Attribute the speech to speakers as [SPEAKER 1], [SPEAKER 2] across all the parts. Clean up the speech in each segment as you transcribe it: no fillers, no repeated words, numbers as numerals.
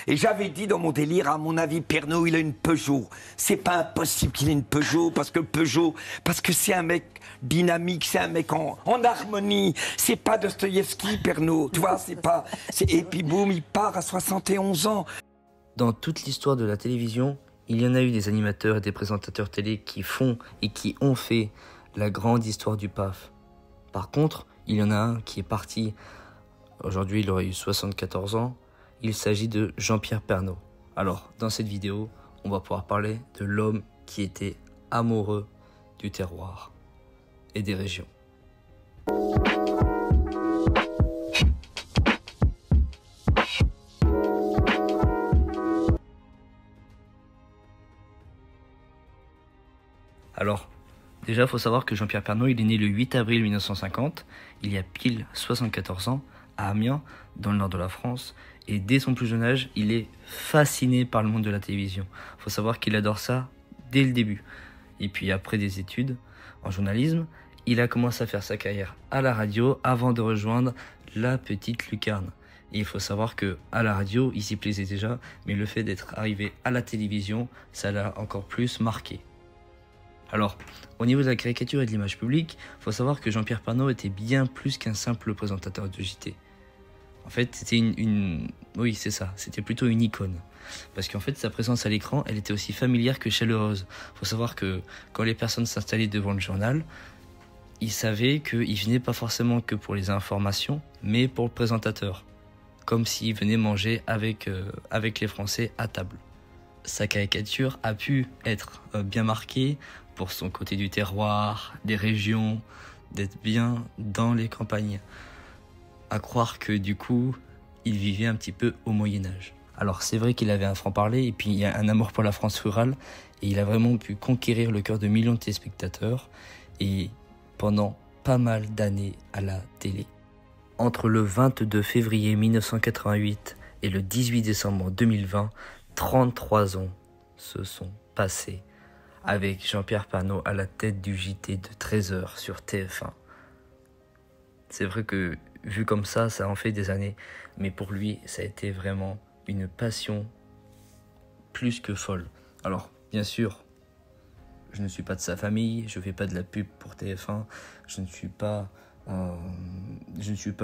[SPEAKER 1] Et j'avais dit dans mon délire, à mon avis, Pernod, il a une Peugeot. C'est pas impossible qu'il ait une Peugeot, parce que c'est un mec dynamique, c'est un mec en harmonie. C'est pas Dostoïevski, Pernod. Tu vois, et puis boum, il part à 71 ans.
[SPEAKER 2] Dans toute l'histoire de la télévision, il y en a eu des animateurs et des présentateurs télé qui font et qui ont fait la grande histoire du PAF. Par contre, il y en a un qui est parti, aujourd'hui il aurait eu 74 ans, il s'agit de Jean-Pierre Pernaut. Alors, dans cette vidéo, on va pouvoir parler de l'homme qui était amoureux du terroir et des régions. Alors, déjà, il faut savoir que Jean-Pierre Pernaut, il est né le 8 avril 1950, il y a pile 74 ans, à Amiens, dans le nord de la France. Et dès son plus jeune âge, il est fasciné par le monde de la télévision. Il faut savoir qu'il adore ça dès le début. Et puis après des études en journalisme, il a commencé à faire sa carrière à la radio avant de rejoindre la petite lucarne. Et il faut savoir que à la radio, il s'y plaisait déjà, mais le fait d'être arrivé à la télévision, ça l'a encore plus marqué. Alors, au niveau de la caricature et de l'image publique, il faut savoir que Jean-Pierre Pernaut était bien plus qu'un simple présentateur de JT. En fait, c'était oui, c'est ça, c'était plutôt une icône. Parce qu'en fait, sa présence à l'écran, elle était aussi familière que chaleureuse. Il faut savoir que quand les personnes s'installaient devant le journal, ils savaient qu'ils venaient pas forcément que pour les informations, mais pour le présentateur. Comme s'ils venaient manger avec les Français à table. Sa caricature a pu être bien marquée pour son côté du terroir, des régions, d'être bien dans les campagnes. À croire que du coup, il vivait un petit peu au Moyen-Âge. Alors c'est vrai qu'il avait un franc-parler et puis il y a un amour pour la France rurale et il a vraiment pu conquérir le cœur de millions de téléspectateurs et pendant pas mal d'années à la télé. Entre le 22 février 1988 et le 18 décembre 2020, 33 ans se sont passés avec Jean-Pierre Pernaut à la tête du JT de 13h sur TF1. C'est vrai que vu comme ça en fait des années, mais pour lui, ça a été vraiment une passion plus que folle. Alors, bien sûr, je ne suis pas de sa famille, je ne fais pas de la pub pour TF1, je ne suis pas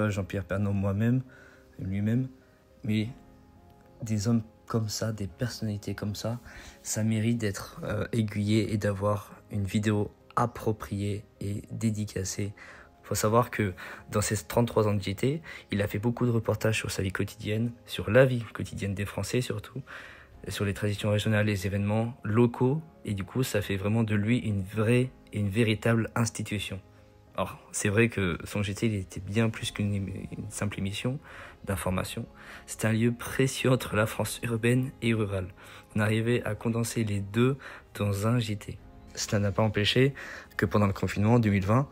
[SPEAKER 2] Jean-Pierre Pernaut lui-même, mais des hommes comme ça, des personnalités comme ça mérite d'être aiguillé et d'avoir une vidéo appropriée et dédicacée. Il faut savoir que dans ses 33 ans de JT, il a fait beaucoup de reportages sur sa vie quotidienne, sur la vie quotidienne des Français surtout, sur les traditions régionales, les événements locaux, et du coup ça fait vraiment de lui une vraie et une véritable institution. Alors, c'est vrai que son JT, il était bien plus qu'une simple émission d'information. C'était un lieu précieux entre la France urbaine et rurale. On arrivait à condenser les deux dans un JT. Cela n'a pas empêché que pendant le confinement en 2020,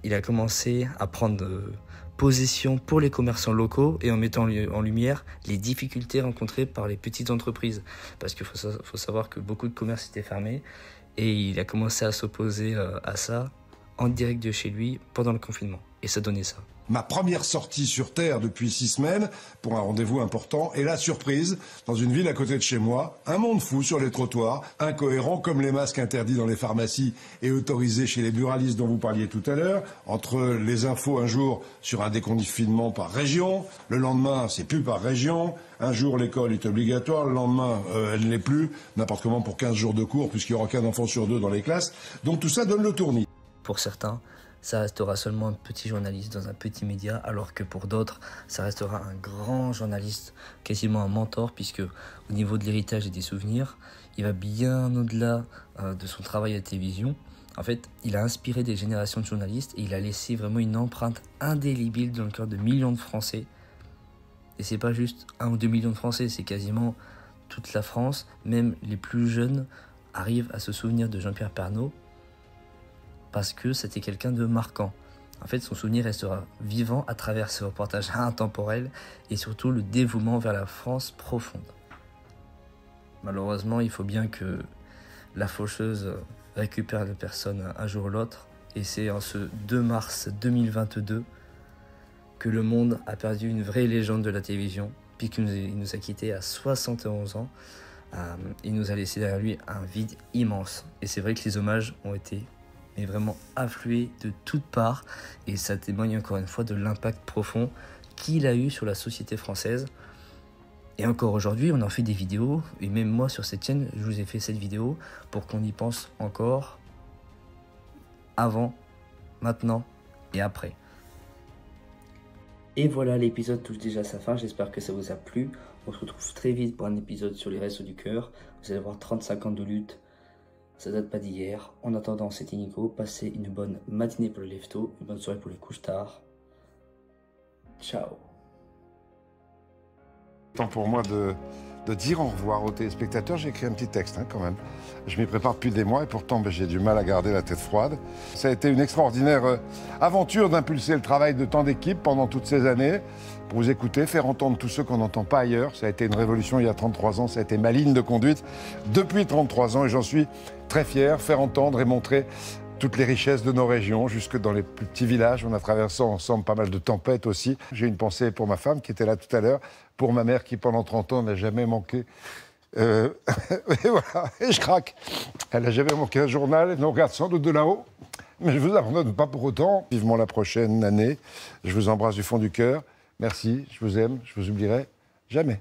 [SPEAKER 2] il a commencé à prendre position pour les commerçants locaux et en mettant en lumière les difficultés rencontrées par les petites entreprises. Parce qu'il faut savoir que beaucoup de commerces étaient fermés et il a commencé à s'opposer à ça en direct de chez lui pendant le confinement. Et ça donnait ça.
[SPEAKER 3] Ma première sortie sur Terre depuis 6 semaines pour un rendez-vous important et la surprise, dans une ville à côté de chez moi, un monde fou sur les trottoirs, incohérent comme les masques interdits dans les pharmacies et autorisés chez les buralistes dont vous parliez tout à l'heure, entre les infos un jour sur un déconfinement par région, le lendemain c'est plus par région, un jour l'école est obligatoire, le lendemain elle ne l'est plus, n'importe comment pour 15 jours de cours puisqu'il n'y aura qu'un enfant sur 2 dans les classes, donc tout ça donne le tournis.
[SPEAKER 2] Pour certains, ça restera seulement un petit journaliste dans un petit média, alors que pour d'autres, ça restera un grand journaliste, quasiment un mentor, puisque au niveau de l'héritage et des souvenirs, il va bien au-delà de son travail à la télévision. En fait, il a inspiré des générations de journalistes et il a laissé vraiment une empreinte indélébile dans le cœur de millions de Français. Et c'est pas juste 1 ou 2 millions de Français, c'est quasiment toute la France, même les plus jeunes arrivent à se souvenir de Jean-Pierre Pernaut, parce que c'était quelqu'un de marquant. En fait, son souvenir restera vivant à travers ce reportage intemporel et surtout le dévouement vers la France profonde. Malheureusement, il faut bien que la faucheuse récupère la personne un jour ou l'autre. Et c'est en ce 2 mars 2022 que le monde a perdu une vraie légende de la télévision, puisqu'il nous a quittés à 71 ans. Il nous a laissé derrière lui un vide immense. Et c'est vrai que les hommages ont été vraiment afflués de toutes parts. Et ça témoigne encore une fois de l'impact profond qu'il a eu sur la société française. Et encore aujourd'hui, on en fait des vidéos. Et même moi, sur cette chaîne, je vous ai fait cette vidéo pour qu'on y pense encore avant, maintenant et après. Et voilà, l'épisode touche déjà à sa fin. J'espère que ça vous a plu. On se retrouve très vite pour un épisode sur les Restos du Cœur. Vous allez voir 35 ans de lutte. Ça date pas d'hier. En attendant, c'était Nico. Passez une bonne matinée pour le lève-tôt, une bonne soirée pour les couches tard. Ciao.
[SPEAKER 3] Temps pour moi de dire au revoir aux téléspectateurs. J'ai écrit un petit texte quand même. Je m'y prépare depuis des mois et pourtant j'ai du mal à garder la tête froide. Ça a été une extraordinaire aventure d'impulser le travail de tant d'équipes pendant toutes ces années, pour vous écouter, faire entendre tous ceux qu'on n'entend pas ailleurs. Ça a été une révolution il y a 33 ans, ça a été ma ligne de conduite depuis 33 ans et j'en suis très fier. Faire entendre et montrer toutes les richesses de nos régions, jusque dans les plus petits villages. On a traversé ensemble pas mal de tempêtes aussi. J'ai une pensée pour ma femme qui était là tout à l'heure, pour ma mère qui pendant 30 ans n'a jamais manqué. Et voilà, et je craque. Elle n'a jamais manqué un journal, elle nous regarde sans doute de là-haut. Mais je ne vous abandonne pas pour autant. Vivement la prochaine année. Je vous embrasse du fond du cœur. Merci, je vous aime, je vous oublierai jamais.